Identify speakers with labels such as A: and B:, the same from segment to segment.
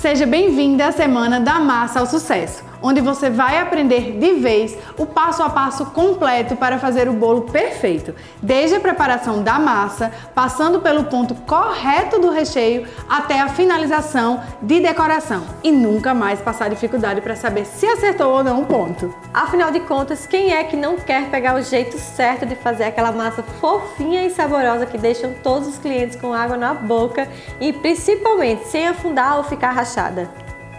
A: Seja bem-vinda à Semana da Massa ao Sucesso, onde você vai aprender de vez o passo a passo completo para fazer o bolo perfeito, desde a preparação da massa, passando pelo ponto correto do recheio até a finalização de decoração e nunca mais passar dificuldade para saber se acertou ou não o ponto.
B: Afinal de contas, quem é que não quer pegar o jeito certo de fazer aquela massa fofinha e saborosa que deixam todos os clientes com água na boca e principalmente sem afundar ou ficar rachada?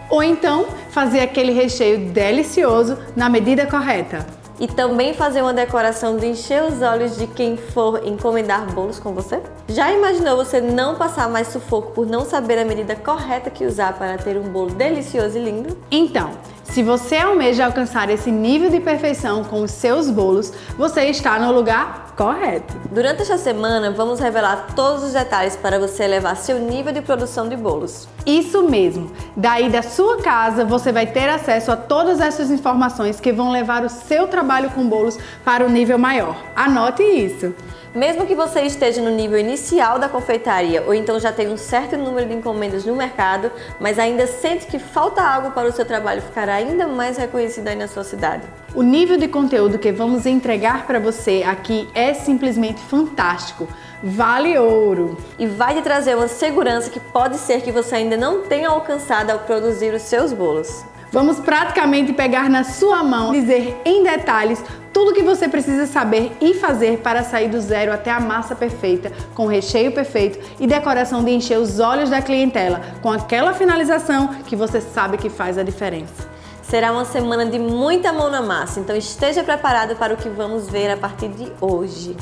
A: Ou então, fazer aquele recheio delicioso na medida correta.
B: E também fazer uma decoração de encher os olhos de quem for encomendar bolos com você? Já imaginou você não passar mais sufoco por não saber a medida correta que usar para ter um bolo delicioso e lindo?
A: Então, se você almeja alcançar esse nível de perfeição com os seus bolos, você está no lugar correto.
B: Durante esta semana, vamos revelar todos os detalhes para você elevar seu nível de produção de bolos.
A: Isso mesmo! Daí da sua casa, você vai ter acesso a todas essas informações que vão levar o seu trabalho com bolos para o nível maior. Anote isso!
B: Mesmo que você esteja no nível inicial da confeitaria ou então já tenha um certo número de encomendas no mercado, mas ainda sente que falta algo para o seu trabalho ficar ainda mais reconhecido aí na sua cidade.
A: O nível de conteúdo que vamos entregar para você aqui é simplesmente fantástico. Vale ouro!
B: E vai te trazer uma segurança que pode ser que você ainda não tenha alcançado ao produzir os seus bolos.
A: Vamos praticamente pegar na sua mão e dizer em detalhes tudo o que você precisa saber e fazer para sair do zero até a massa perfeita, com o recheio perfeito e decoração de encher os olhos da clientela, com aquela finalização que você sabe que faz a diferença.
B: Será uma semana de muita mão na massa, então esteja preparado para o que vamos ver a partir de hoje.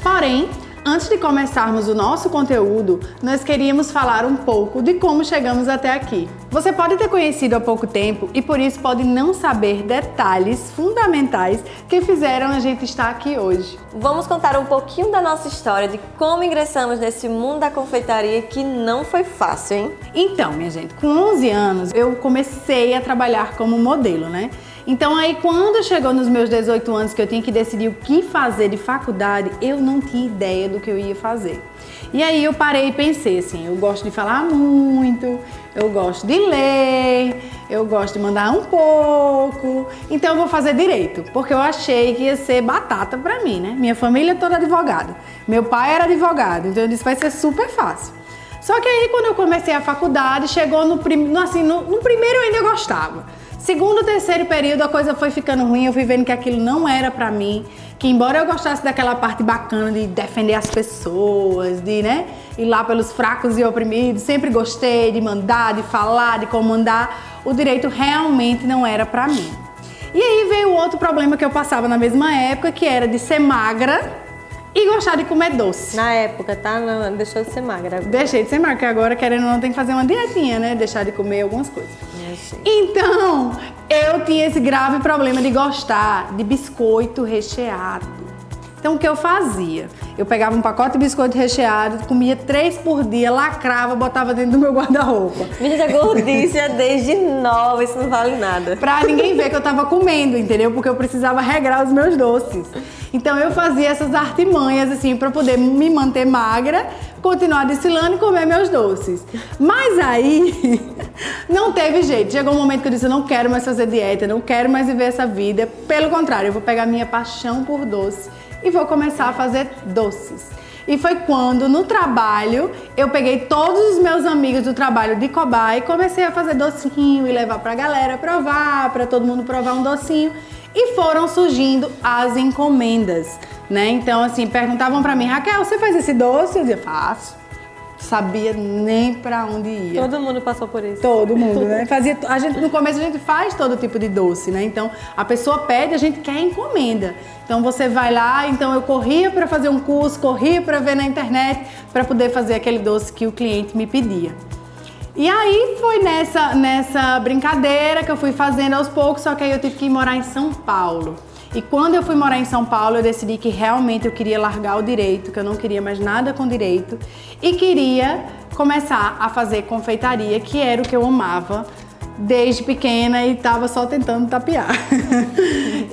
A: Porém, antes de começarmos o nosso conteúdo, nós queríamos falar um pouco de como chegamos até aqui. Você pode ter conhecido há pouco tempo e por isso pode não saber detalhes fundamentais que fizeram a gente estar aqui hoje.
B: Vamos contar um pouquinho da nossa história, de como ingressamos nesse mundo da confeitaria que não foi fácil, hein?
A: Então, minha gente, com 11 anos eu comecei a trabalhar como modelo, né? Então aí quando chegou nos meus 18 anos que eu tinha que decidir o que fazer de faculdade, eu não tinha ideia do que eu ia fazer. E aí eu parei e pensei assim, eu gosto de falar muito, eu gosto de ler, eu gosto de mandar um pouco, então eu vou fazer direito, porque eu achei que ia ser batata pra mim, né? Minha família é toda advogada, meu pai era advogado, então eu disse vai ser super fácil. Só que aí quando eu comecei a faculdade, chegou no primeiro eu ainda gostava. Segundo, terceiro período, a coisa foi ficando ruim, eu fui vendo que aquilo não era pra mim, que embora eu gostasse daquela parte bacana de defender as pessoas, de, né, ir lá pelos fracos e oprimidos, sempre gostei de mandar, de falar, de comandar, o direito realmente não era pra mim. E aí veio outro problema que eu passava na mesma época, que era de ser magra e gostar de comer doce.
B: Na época, tá? Não, deixou de ser magra.
A: Deixei de ser magra, porque agora, querendo ou não, tem que fazer uma dietinha, né? Deixar de comer algumas coisas. Então, eu tinha esse grave problema de gostar de biscoito recheado. Então, o que eu fazia? Eu pegava um pacote de biscoito recheado, comia 3 por dia, lacrava, botava dentro do meu guarda-roupa.
B: Menina, gordice é desde nova, isso não vale nada.
A: Pra ninguém ver que eu tava comendo, entendeu? Porque eu precisava regrar os meus doces. Então eu fazia essas artimanhas assim pra poder me manter magra, continuar desfilando e comer meus doces. Mas aí não teve jeito. Chegou um momento que eu disse, eu não quero mais fazer dieta, não quero mais viver essa vida. Pelo contrário, eu vou pegar minha paixão por doce e vou começar a fazer doces. E foi quando, no trabalho, eu peguei todos os meus amigos do trabalho de cobaia e comecei a fazer docinho e levar pra galera provar, pra todo mundo provar um docinho. E foram surgindo as encomendas, né? Então, assim, perguntavam pra mim, Raquel, você faz esse doce? Eu dizia, faço. Sabia nem pra onde ia.
B: Todo mundo passou por isso.
A: Todo mundo, né? No começo a gente faz todo tipo de doce, né? Então, a pessoa pede, a gente quer encomenda. Então, você vai lá, então eu corria pra fazer um curso, corria pra ver na internet, pra poder fazer aquele doce que o cliente me pedia. E aí foi nessa brincadeira que eu fui fazendo aos poucos, só que aí eu tive que ir morar em São Paulo. E quando eu fui morar em São Paulo, eu decidi que realmente eu queria largar o direito, que eu não queria mais nada com direito e queria começar a fazer confeitaria, que era o que eu amava desde pequena e estava só tentando tapear.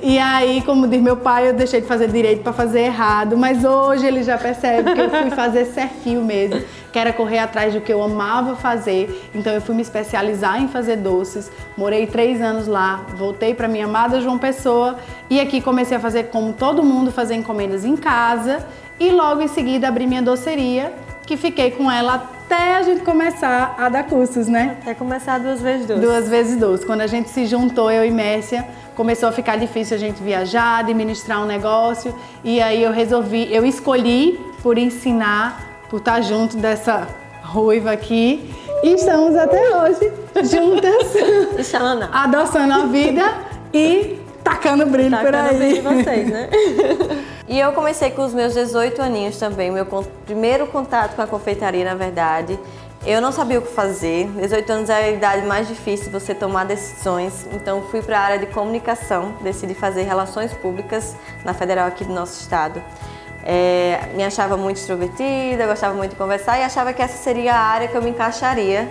A: E aí, como diz meu pai, eu deixei de fazer direito para fazer errado, mas hoje ele já percebe que eu fui fazer certinho mesmo, que era correr atrás do que eu amava fazer. Então eu fui me especializar em fazer doces, morei 3 anos lá, voltei para minha amada João Pessoa e aqui comecei a fazer como todo mundo, fazer encomendas em casa e logo em seguida abri minha doceria, que fiquei com ela até a gente começar a dar cursos, né?
B: Até começar 2 vezes 2.
A: 2 vezes 2. Quando a gente se juntou, eu e Mércia, começou a ficar difícil a gente viajar, administrar um negócio. E aí eu escolhi por ensinar, por estar junto dessa ruiva aqui. E estamos até hoje juntas, adoçando a vida e tacando brilho por aí.
B: Brilho de vocês, né? E eu comecei com os meus 18 aninhos também, meu primeiro contato com a confeitaria, na verdade. Eu não sabia o que fazer, 18 anos é a idade mais difícil de você tomar decisões, então fui para a área de comunicação, decidi fazer relações públicas na Federal aqui do nosso estado. Me achava muito extrovertida, gostava muito de conversar e achava que essa seria a área que eu me encaixaria.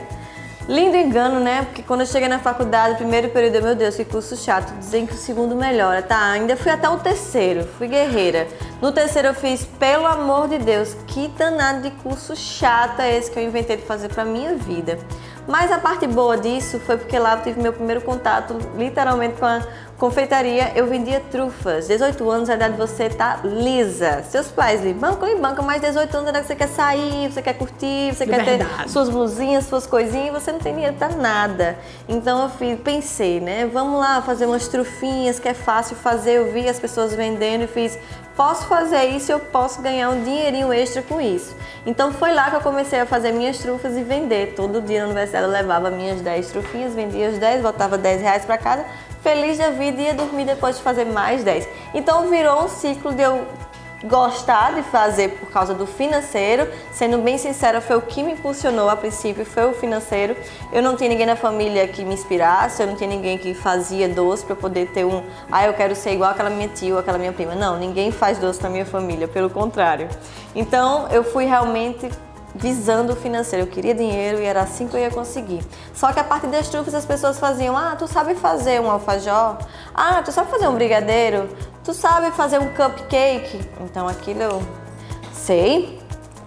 B: Lindo engano, né? Porque quando eu cheguei na faculdade, primeiro período, meu Deus, que curso chato. Dizem que o segundo melhora, tá? Ainda fui até o terceiro, fui guerreira. No terceiro eu fiz, pelo amor de Deus, que danado de curso chato é esse que eu inventei de fazer pra minha vida. Mas a parte boa disso foi porque lá eu tive meu primeiro contato, literalmente, com a confeitaria. Eu vendia trufas. 18 anos é a idade de você tá lisa. Seus pais lhe bancam, mas 18 anos é a idade que você quer sair, você quer curtir, você quer ter suas blusinhas, suas coisinhas, e você não tem dinheiro pra nada. Então eu pensei, né, vamos lá fazer umas trufinhas que é fácil fazer. Eu vi as pessoas vendendo e fiz, posso fazer isso e eu posso ganhar um dinheirinho extra com isso. Então foi lá que eu comecei a fazer minhas trufas e vender. Todo dia na universidade eu levava minhas 10 trufinhas, vendia as 10, voltava R$10 para casa, feliz da vida, e ia dormir depois de fazer mais 10. Então virou um ciclo de eu gostar de fazer por causa do financeiro. Sendo bem sincera, foi o que me impulsionou a princípio, foi o financeiro. Eu não tinha ninguém na família que me inspirasse, eu não tinha ninguém que fazia doce para poder ter eu quero ser igual aquela minha tia ou aquela minha prima. Não, ninguém faz doce na minha família, pelo contrário. Então eu fui realmente visando o financeiro, eu queria dinheiro e era assim que eu ia conseguir. Só que a parte das trufas as pessoas faziam, tu sabe fazer um alfajor? Tu sabe fazer um brigadeiro? Tu sabe fazer um cupcake? Então aquilo eu sei.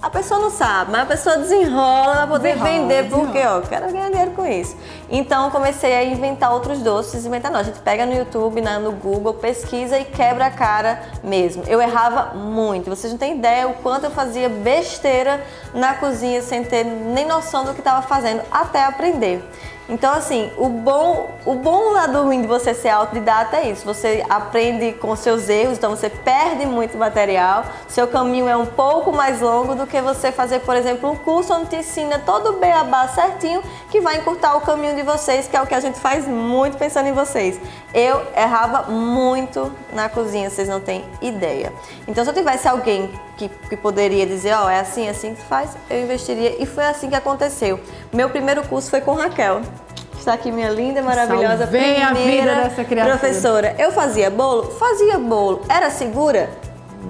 B: A pessoa não sabe, mas a pessoa desenrola para poder vender, porque eu quero ganhar dinheiro com isso. Então eu comecei a inventar outros doces, a gente pega no YouTube, no Google, pesquisa e quebra a cara mesmo. Eu errava muito, vocês não têm ideia o quanto eu fazia besteira na cozinha sem ter nem noção do que estava fazendo, até aprender. Então, assim, o bom lado ruim de você ser autodidata é isso. Você aprende com seus erros, então você perde muito material. Seu caminho é um pouco mais longo do que você fazer, por exemplo, um curso onde te ensina todo o beabá certinho, que vai encurtar o caminho de vocês, que é o que a gente faz muito pensando em vocês. Eu errava muito na cozinha, vocês não têm ideia. Então, se eu tivesse alguém que poderia dizer, é assim que se faz, eu investiria, e foi assim que aconteceu. Meu primeiro curso foi com Raquel. Está aqui minha linda, maravilhosa primeira
A: a vida dessa criatura.
B: Professora. Eu fazia bolo? Fazia bolo. Era segura?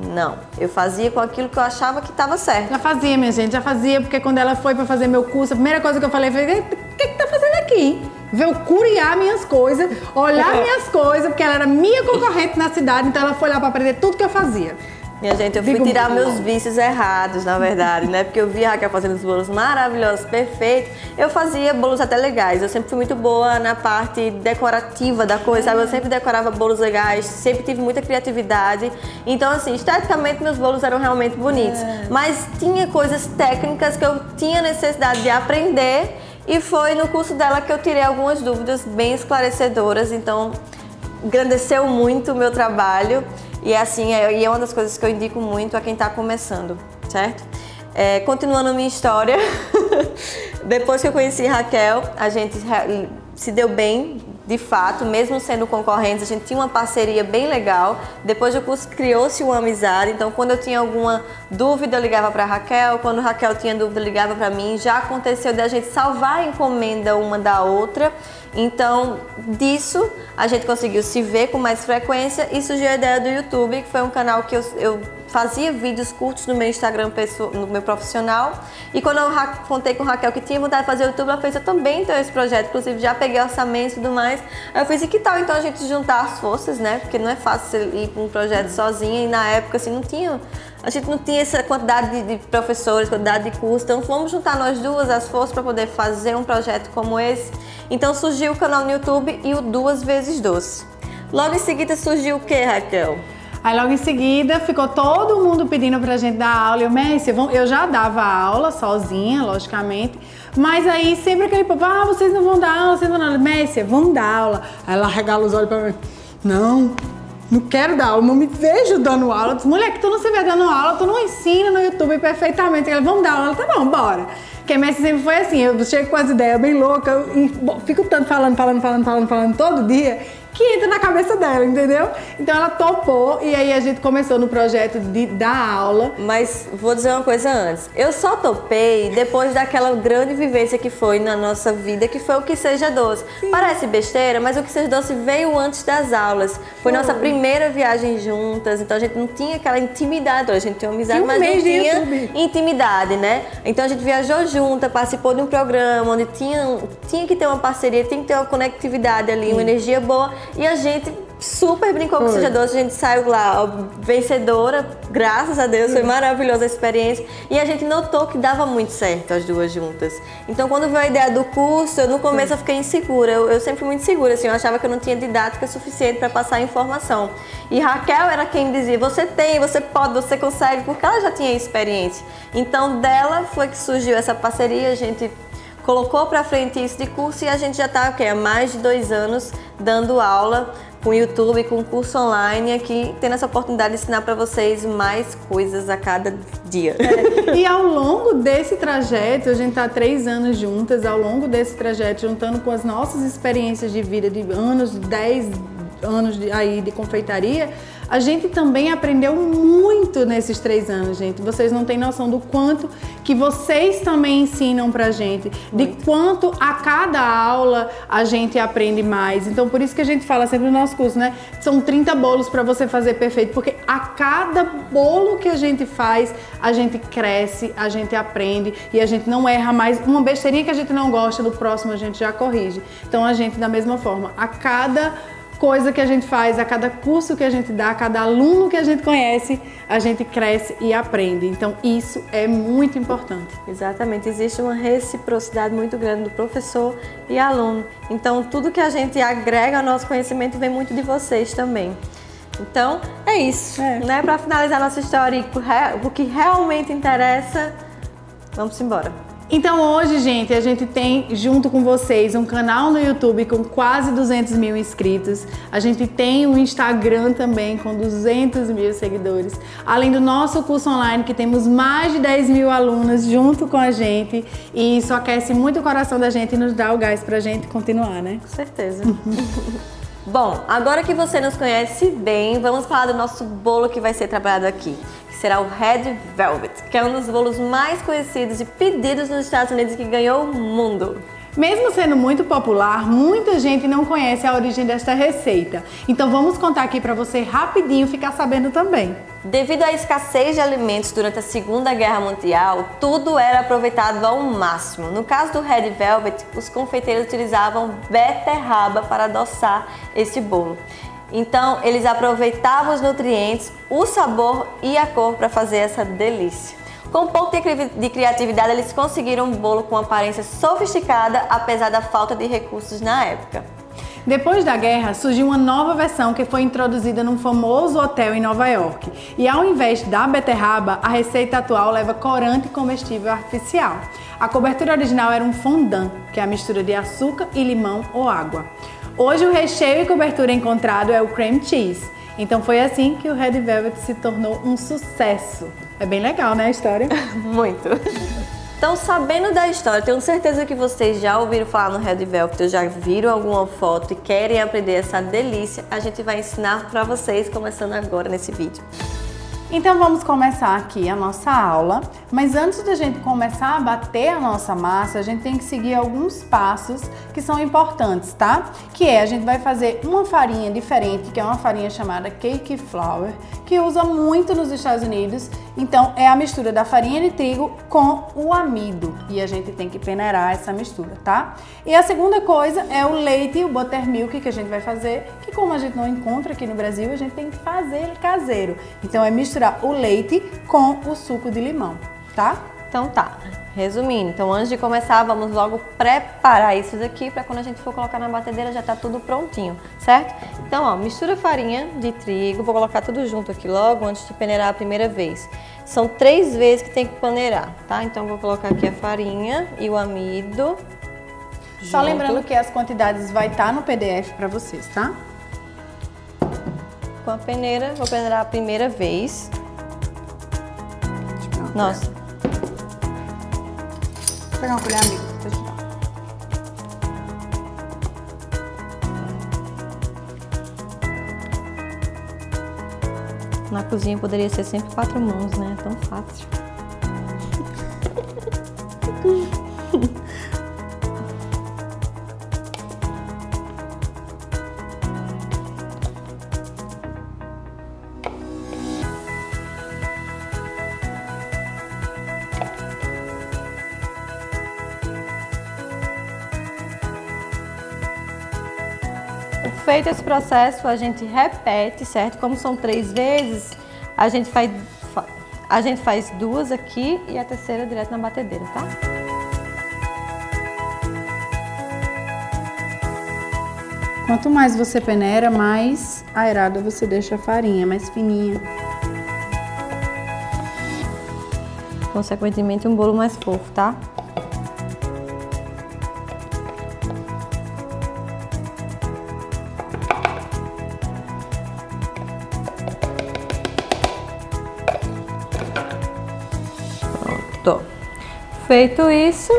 B: Não. Eu fazia com aquilo que eu achava que estava certo.
A: Já fazia, minha gente, já fazia, porque quando ela foi para fazer meu curso, a primeira coisa que eu falei foi, o que tá fazendo aqui? Veio curiar minhas coisas, olhar minhas coisas, porque ela era minha concorrente na cidade, então ela foi lá para aprender tudo que eu fazia.
B: Minha gente, eu fui tirar meus vícios errados, na verdade, né? Porque eu via a Raquel fazendo os bolos maravilhosos, perfeitos. Eu fazia bolos até legais. Eu sempre fui muito boa na parte decorativa da coisa, sabe? Eu sempre decorava bolos legais, sempre tive muita criatividade. Então, assim, esteticamente, meus bolos eram realmente bonitos. Mas tinha coisas técnicas que eu tinha necessidade de aprender, e foi no curso dela que eu tirei algumas dúvidas bem esclarecedoras. Então, engrandeceu muito o meu trabalho. E assim, é uma das coisas que eu indico muito a quem está começando, certo? Continuando a minha história, depois que eu conheci Raquel, a gente se deu bem, de fato, mesmo sendo concorrentes, a gente tinha uma parceria bem legal. Depois do curso criou-se uma amizade, então quando eu tinha alguma dúvida eu ligava para Raquel, quando Raquel tinha dúvida ligava para mim. Já aconteceu de a gente salvar a encomenda uma da outra. Então, disso, a gente conseguiu se ver com mais frequência e surgiu a ideia do YouTube, que foi um canal que eu fazia vídeos curtos no meu Instagram, no meu profissional. E quando eu contei com a Raquel que tinha vontade de fazer o YouTube, ela fez, eu também tenho esse projeto, inclusive já peguei orçamento e tudo mais. Aí eu fiz, e que tal então a gente juntar as forças, né? Porque não é fácil ir para um projeto sozinha, e na época assim a gente não tinha essa quantidade de professores, quantidade de cursos, então vamos juntar nós duas as forças para poder fazer um projeto como esse. Então surgiu o canal no YouTube e o Duas Vezes Doce. Logo em seguida surgiu o que, Raquel?
A: Aí logo em seguida ficou todo mundo pedindo pra gente dar aula. Eu já dava aula sozinha, logicamente. Mas aí sempre aquele povo, vocês não vão dar aula, vocês não vão dar aula. Messi, vão dar aula. Aí ela regala os olhos pra mim. Não quero dar aula, não me vejo dando aula. Eu disse, mulher, que tu não se vê dando aula, tu não ensina no YouTube perfeitamente. Ela, vamos dar aula. Ela, tá bom, bora. Porque a Messi sempre foi assim, eu chego com as ideias bem loucas e fico tanto falando todo dia, que entra na cabeça dela, entendeu? Então ela topou e aí a gente começou no projeto de dar aula.
B: Mas vou dizer uma coisa antes. Eu só topei depois daquela grande vivência que foi na nossa vida, que foi o Que Seja Doce. Sim. Parece besteira, mas o Que Seja Doce veio antes das aulas. Foi nossa primeira viagem juntas, então a gente não tinha aquela intimidade. A gente tinha uma amizade, mas não tinha intimidade, né? Então a gente viajou junta, participou de um programa onde tinha que ter uma parceria, tinha que ter uma conectividade ali, uma energia boa. E a gente super brincou com o Seja Doce, a gente saiu lá vencedora, graças a Deus, foi maravilhosa a experiência. E a gente notou que dava muito certo as duas juntas. Então quando veio a ideia do curso, no começo eu fiquei insegura, eu sempre fui muito insegura, assim, eu achava que eu não tinha didática suficiente para passar a informação. E Raquel era quem dizia, você tem, você pode, você consegue, porque ela já tinha experiência. Então dela foi que surgiu essa parceria, a gente colocou pra frente isso de curso e a gente já tá há mais de 2 anos dando aula com o YouTube, com curso online aqui, tendo essa oportunidade de ensinar para vocês mais coisas a cada dia.
A: E ao longo desse trajeto, a gente tá 3 anos juntas, ao longo desse trajeto, juntando com as nossas experiências de vida de anos, 10 anos de confeitaria, a gente também aprendeu muito nesses 3 anos, gente. Vocês não têm noção do quanto que vocês também ensinam pra gente, de quanto a cada aula a gente aprende mais. Então, por isso que a gente fala sempre no nosso curso, né? São 30 bolos pra você fazer perfeito, porque a cada bolo que a gente faz, a gente cresce, a gente aprende e a gente não erra mais. Uma besteirinha que a gente não gosta, do próximo a gente já corrige. Então, a gente, da mesma forma, a cada coisa que a gente faz, a cada curso que a gente dá, a cada aluno que a gente conhece, a gente cresce e aprende. Então isso é muito importante.
B: Exatamente, existe uma reciprocidade muito grande do professor e aluno. Então tudo que a gente agrega ao nosso conhecimento vem muito de vocês também. Então é isso, né? Para finalizar nossa história, o que realmente interessa, vamos embora.
A: Então hoje, gente, a gente tem junto com vocês um canal no YouTube com quase 200 mil inscritos. A gente tem um Instagram também com 200 mil seguidores. Além do nosso curso online, que temos mais de 10 mil alunos junto com a gente. E isso aquece muito o coração da gente e nos dá o gás pra gente continuar, né?
B: Com certeza. Bom, agora que você nos conhece bem, vamos falar do nosso bolo que vai ser trabalhado aqui. Será o Red Velvet, que é um dos bolos mais conhecidos e pedidos nos Estados Unidos, que ganhou o mundo.
A: Mesmo sendo muito popular, muita gente não conhece a origem desta receita. Então vamos contar aqui para você rapidinho ficar sabendo também.
B: Devido à escassez de alimentos durante a Segunda Guerra Mundial, tudo era aproveitado ao máximo. No caso do Red Velvet, os confeiteiros utilizavam beterraba para adoçar esse bolo. Então, eles aproveitavam os nutrientes, o sabor e a cor para fazer essa delícia. Com um pouco de criatividade, eles conseguiram um bolo com aparência sofisticada, apesar da falta de recursos na época.
A: Depois da guerra, surgiu uma nova versão que foi introduzida num famoso hotel em Nova York. E ao invés da beterraba, a receita atual leva corante comestível artificial. A cobertura original era um fondant, que é a mistura de açúcar e limão ou água. Hoje o recheio e cobertura encontrado é o cream cheese. Então foi assim que o Red Velvet se tornou um sucesso. É bem legal, né, a história?
B: Muito. Então, sabendo da história, tenho certeza que vocês já ouviram falar no Red Velvet, ou já viram alguma foto e querem aprender essa delícia, a gente vai ensinar para vocês, começando agora nesse vídeo.
A: Então vamos começar aqui a nossa aula, mas antes da gente começar a bater a nossa massa, a gente tem que seguir alguns passos que são importantes, tá? Que é, a gente vai fazer uma farinha diferente, que é uma farinha chamada cake flour, que usa muito nos Estados Unidos. Então é a mistura da farinha de trigo com o amido e a gente tem que peneirar essa mistura, tá? E a segunda coisa é o leite, o buttermilk que a gente vai fazer, que como a gente não encontra aqui no Brasil, a gente tem que fazer ele caseiro. Então é misturar o leite com o suco de limão, tá?
B: Então tá, resumindo, então antes de começar, vamos logo preparar isso daqui para quando a gente for colocar na batedeira já tá tudo prontinho, certo? Então, ó, mistura a farinha de trigo, vou colocar tudo junto aqui logo antes de peneirar a primeira vez. São 3 vezes que tem que peneirar, tá? Então vou colocar aqui a farinha e o amido.
A: Só
B: junto.
A: lembrando que as quantidades vai estar no PDF para vocês, tá?
B: Com a peneira, vou peneirar a primeira vez. Nossa.
A: Vou pegar uma colher, amigo, pra te ajudar.
B: Na cozinha poderia ser sempre 4 mãos, né? É tão fácil. Feito esse processo, a gente repete, certo? Como são 3 vezes, a gente faz 2 aqui e a terceira direto na batedeira, tá?
A: Quanto mais você peneira, mais aerada você deixa a farinha, mais fininha.
B: Consequentemente, um bolo mais fofo, tá? Pronto. Feito isso,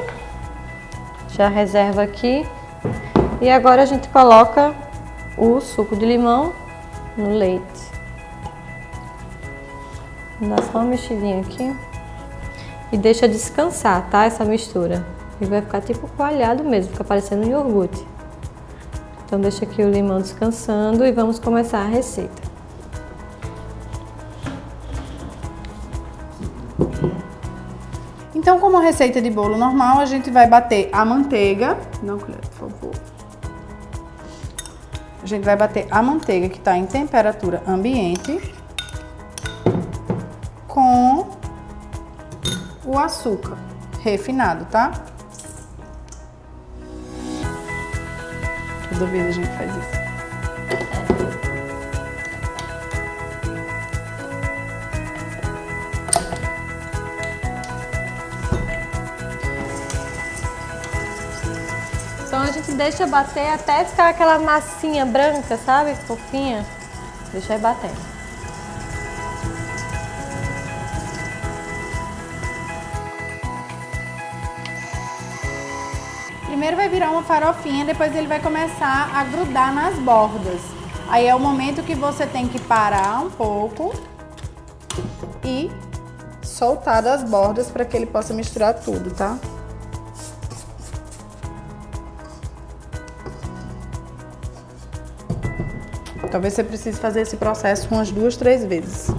B: já reserva aqui. E agora a gente coloca o suco de limão no leite. Dá só uma mexidinha aqui. E deixa descansar, tá? Essa mistura. E vai ficar tipo coalhado mesmo, fica parecendo um iogurte. Então deixa aqui o limão descansando e vamos começar a receita.
A: Então, como a receita de bolo normal, a gente vai bater a manteiga. Não, colher, por favor. A gente vai bater a manteiga que está em temperatura ambiente com o açúcar refinado, tá? Toda vez a gente faz isso.
B: Então a gente deixa bater até ficar aquela massinha branca, sabe? Fofinha. Deixa aí batendo.
A: Primeiro vai virar uma farofinha, depois ele vai começar a grudar nas bordas. Aí é o momento que você tem que parar um pouco e soltar das bordas para que ele possa misturar tudo, tá? Talvez você precise fazer esse processo umas 2, 3 vezes.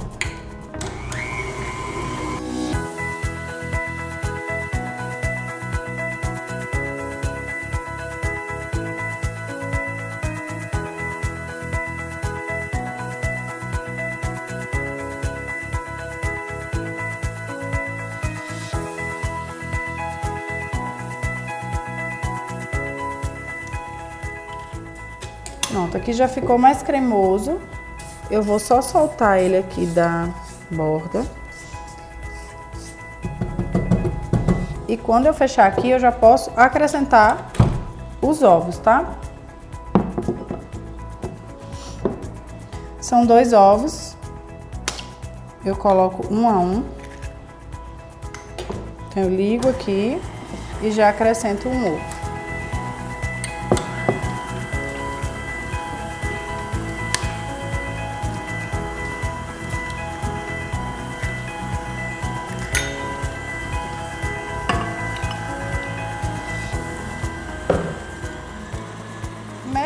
A: Pronto, aqui já ficou mais cremoso. Eu vou só soltar ele aqui da borda. E quando eu fechar aqui, eu já posso acrescentar os ovos, tá? São 2 ovos. Eu coloco um a um. Então, eu ligo aqui e já acrescento um ovo.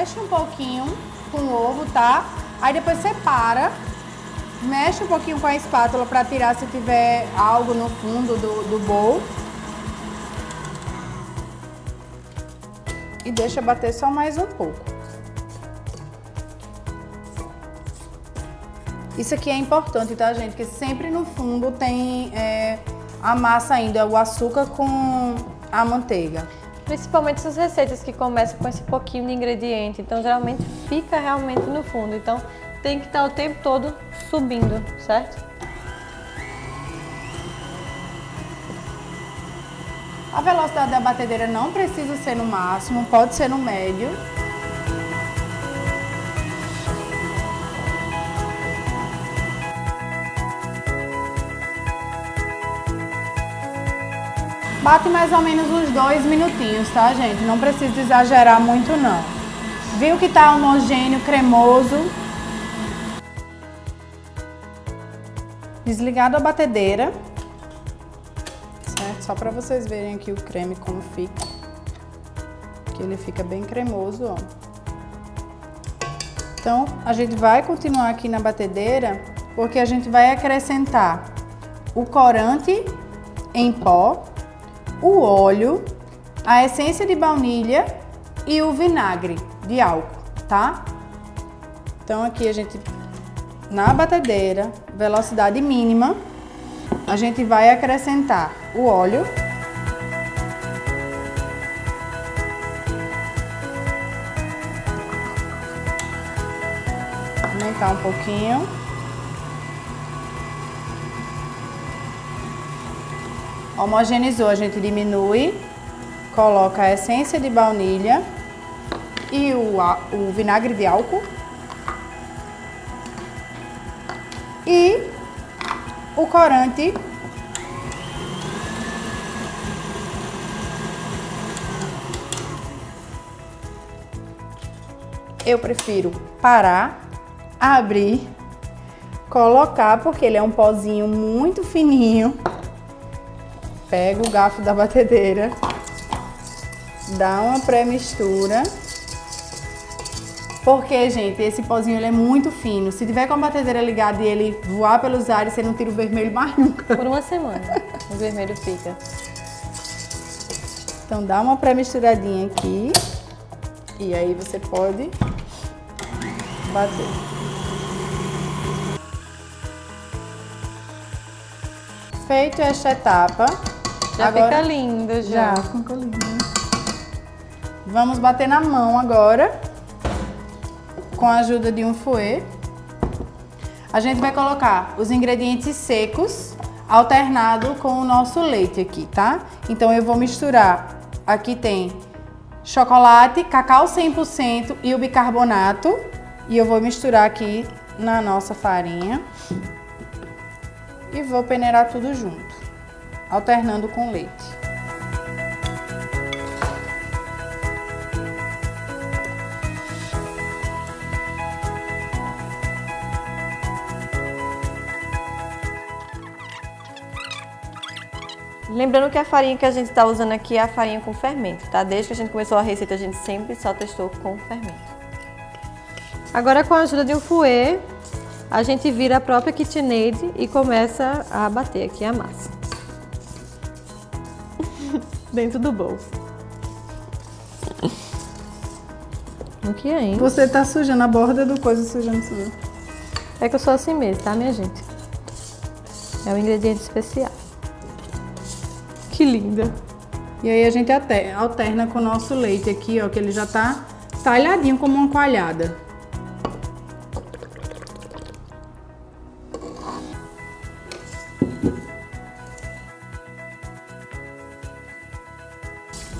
A: mexe um pouquinho com o ovo, tá? Aí depois separa, mexe um pouquinho com a espátula para tirar se tiver algo no fundo do bowl. E deixa bater só mais um pouco. Isso aqui é importante, tá, gente? Porque sempre no fundo tem a massa ainda, o açúcar com a manteiga.
B: Principalmente essas receitas que começam com esse pouquinho de ingrediente. Então, geralmente fica realmente no fundo. Então, tem que estar o tempo todo subindo, certo?
A: A velocidade da batedeira não precisa ser no máximo, pode ser no médio. Bate mais ou menos uns 2 minutinhos, tá, gente? Não precisa exagerar muito, não. Viu que tá homogêneo, cremoso? Desligado a batedeira. Certo? Só para vocês verem aqui o creme como fica. Que ele fica bem cremoso, ó. Então, a gente vai continuar aqui na batedeira, porque a gente vai acrescentar o corante em pó, o óleo, a essência de baunilha e o vinagre de álcool, tá? Então aqui a gente, na batedeira, velocidade mínima, a gente vai acrescentar o óleo. Aumentar um pouquinho. Homogeneizou, a gente diminui, coloca a essência de baunilha e o vinagre de álcool e o corante eu prefiro parar, abrir, colocar, porque ele é um pozinho muito fininho. Pega o garfo da batedeira, dá uma pré-mistura. Porque, gente, esse pozinho ele é muito fino. Se tiver com a batedeira ligada e ele voar pelos ares, você não tira o vermelho mais nunca.
B: Por uma semana o vermelho fica.
A: Então dá uma pré-misturadinha aqui. E aí você pode bater. Feito esta etapa,
B: Já
A: agora,
B: fica lindo, já.
A: ficou lindo. Vamos bater na mão agora, com a ajuda de um fouet. A gente vai colocar os ingredientes secos, alternado com o nosso leite aqui, tá? Então eu vou misturar, aqui tem chocolate, cacau 100% e o bicarbonato. E eu vou misturar aqui na nossa farinha. E vou peneirar tudo junto, alternando com leite.
B: Lembrando que a farinha que a gente está usando aqui é a farinha com fermento, tá? Desde que a gente começou a receita, a gente sempre só testou com fermento. Agora, com a ajuda de um fouet, a gente vira a própria KitchenAid e começa a bater aqui a massa. Dentro do bowl. O que é, hein?
A: Você tá sujando a borda do coisa, sujando sua.
B: É que eu sou assim mesmo, tá, minha gente? É um ingrediente especial. Que linda!
A: E aí a gente alterna com o nosso leite aqui, ó, que ele já tá talhadinho como uma coalhada.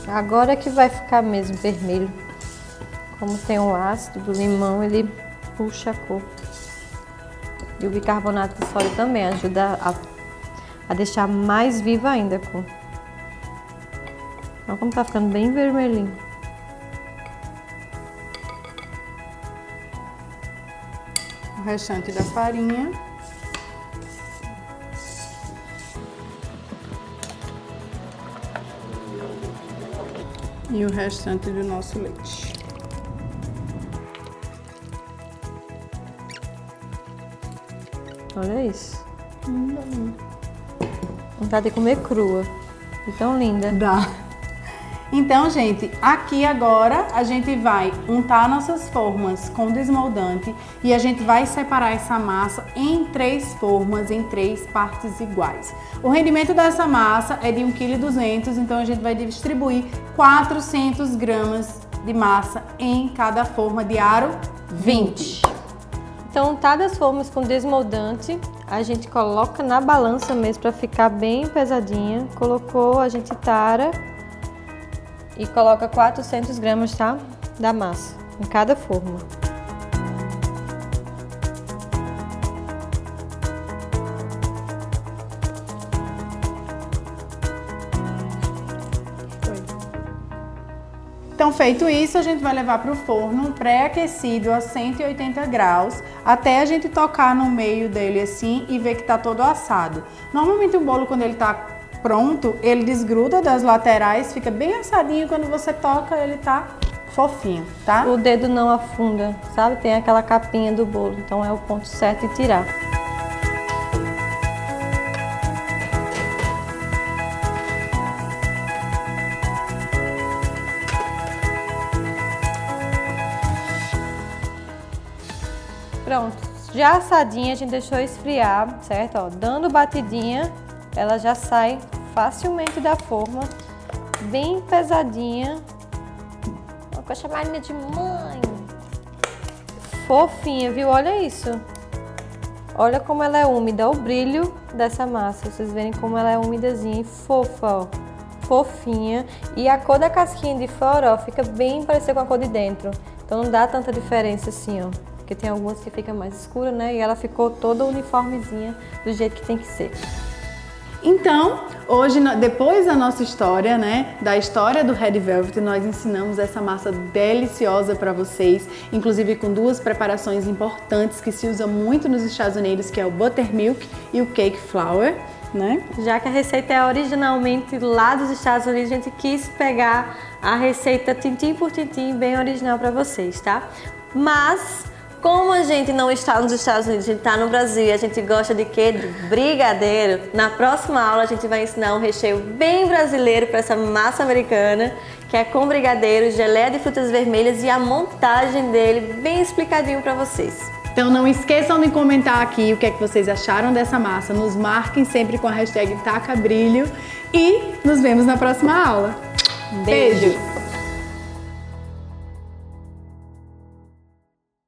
B: Agora que vai ficar mesmo vermelho. Como tem o ácido do limão, ele puxa a cor. E o bicarbonato de sódio também ajuda a deixar mais viva ainda a cor. Olha como tá ficando bem vermelhinho.
A: O restante da farinha. E o restante do nosso leite.
B: Olha isso. Vontade de comer crua. E tão linda.
A: Dá. Então, gente, aqui agora a gente vai untar nossas formas com desmoldante e a gente vai separar essa massa em 3 formas, em 3 partes iguais. O rendimento dessa massa é de 1,2 kg, então a gente vai distribuir 400 gramas de massa em cada forma de aro 20.
B: Então, untadas as formas com desmoldante, a gente coloca na balança mesmo para ficar bem pesadinha. Colocou, a gente tara e coloca 400 gramas, tá? Da massa em cada forma.
A: Então, feito isso, a gente vai levar para o forno pré-aquecido a 180 graus, até a gente tocar no meio dele assim e ver que tá todo assado. Normalmente o bolo, quando ele tá pronto, ele desgruda das laterais, fica bem assadinho, quando você toca ele tá fofinho, tá?
B: O dedo não afunda, sabe? Tem aquela capinha do bolo, então é o ponto certo de tirar. Pronto, já assadinha, a gente deixou esfriar, certo? Ó, dando batidinha, ela já sai facilmente da forma, bem pesadinha. Vou chamar minha de mãe. Fofinha, viu? Olha isso. Olha como ela é úmida, o brilho dessa massa. Vocês verem como ela é úmidazinha e fofa, ó. Fofinha. E a cor da casquinha de fora, ó, fica bem parecida com a cor de dentro. Então não dá tanta diferença assim, ó. Porque tem algumas que ficam mais escuras, né? E ela ficou toda uniformezinha do jeito que tem que ser.
A: Então, hoje, depois da nossa história, né, da história do Red Velvet, nós ensinamos essa massa deliciosa para vocês, inclusive com 2 preparações importantes que se usam muito nos Estados Unidos, que é o Buttermilk e o Cake Flour, né?
B: Já que a receita é originalmente lá dos Estados Unidos, a gente quis pegar a receita tintim por tintim, bem original para vocês, tá? Mas como a gente não está nos Estados Unidos, a gente está no Brasil e a gente gosta de quê? De brigadeiro. Na próxima aula a gente vai ensinar um recheio bem brasileiro para essa massa americana, que é com brigadeiro, geleia de frutas vermelhas e a montagem dele bem explicadinho para vocês.
A: Então não esqueçam de comentar aqui o que é que vocês acharam dessa massa. Nos marquem sempre com a hashtag TacaBrilho e nos vemos na próxima aula.
B: Beijo!